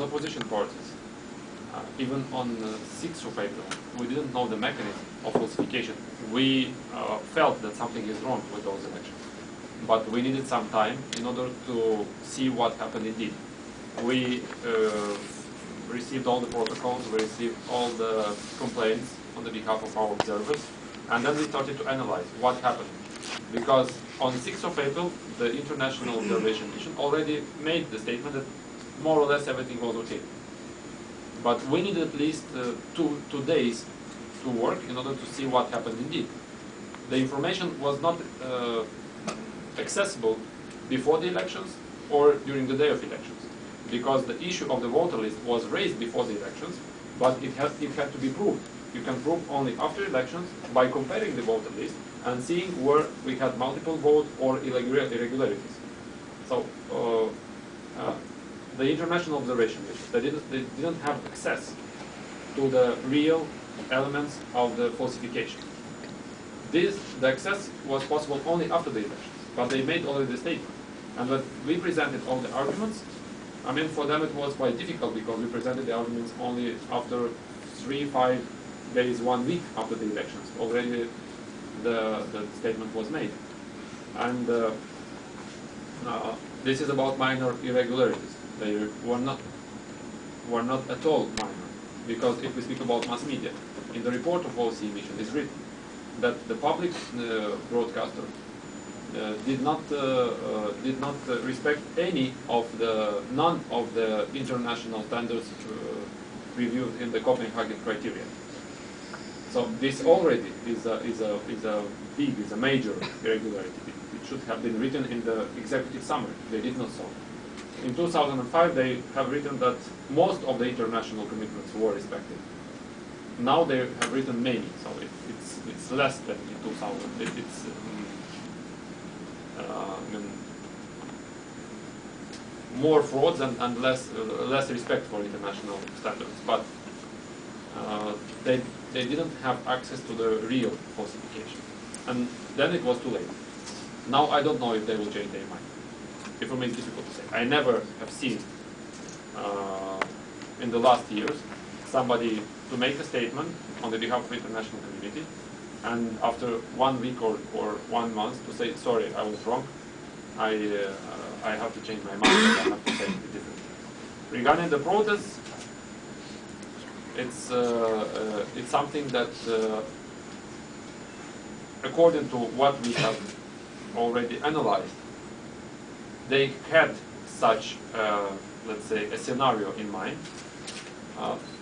opposition parties, even on 6th of April, we didn't know the mechanism of falsification. We felt that something is wrong with those elections. But we needed some time in order to see what happened indeed. We received all the protocols, we received all the complaints on the behalf of our observers, and then we started to analyze what happened. Because on 6th of April, the International Observation Mission already made the statement that more or less everything was okay. But we needed at least 2 days to work in order to see what happened indeed. The information was not accessible before the elections or during the day of elections, because the issue of the voter list was raised before the elections, but it had to be proved. You can prove only after elections by comparing the voter list and seeing where we had multiple votes or irregularities. So the International Observation Mission, they didn't have access to the real elements of the falsification. The access was possible only after the elections, but they made already the statement. And when we presented all the arguments, I mean, for them it was quite difficult because we presented the arguments only after 3-5 days, 1 week after the elections. Already the statement was made. And this is about minor irregularities. They were not at all minor, because if we speak about mass media, in the report of OSCE mission is written that the public broadcaster did not respect none of the international standards reviewed in the Copenhagen criteria. So this already is a major irregularity. It should have been written in the executive summary. They did not so. In 2005, they have written that most of the international commitments were respected. Now they have written many, so it's less than in 2000. More frauds and less respect for international standards. But they didn't have access to the real falsification, and then it was too late. Now I don't know if they will change their mind. For me, it's difficult to say. I never have seen in the last years somebody to make a statement on the behalf of the international community, and after 1 week or 1 month to say, sorry, I was wrong, I have to change my mind, I have to say it differently. Regarding the protests, it's something that, according to what we have already analyzed, they had such, let's say, a scenario in mind.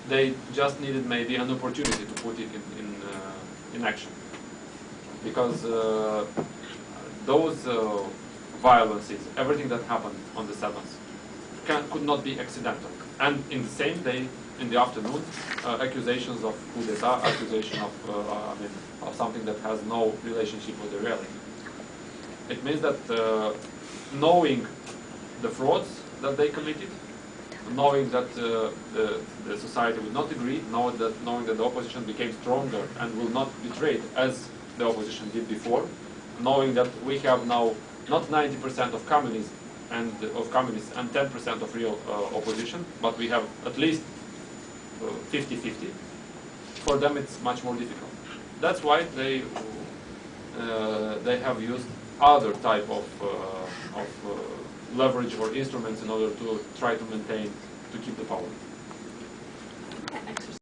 They just needed maybe an opportunity to put it in action, because those violences, everything that happened on the 7th, could not be accidental. And in the same day, in the afternoon, accusations of coup d'etat, accusation of something that has no relationship with the reality. It means that knowing the frauds that they committed, knowing that the society would not agree, knowing that the opposition became stronger and will not betray it as the opposition did before, knowing that we have now not 90% of communists and 10% of real opposition, but we have at least 50-50. For them, it's much more difficult. That's why they have used other type of leverage or instruments in order to try to keep the power.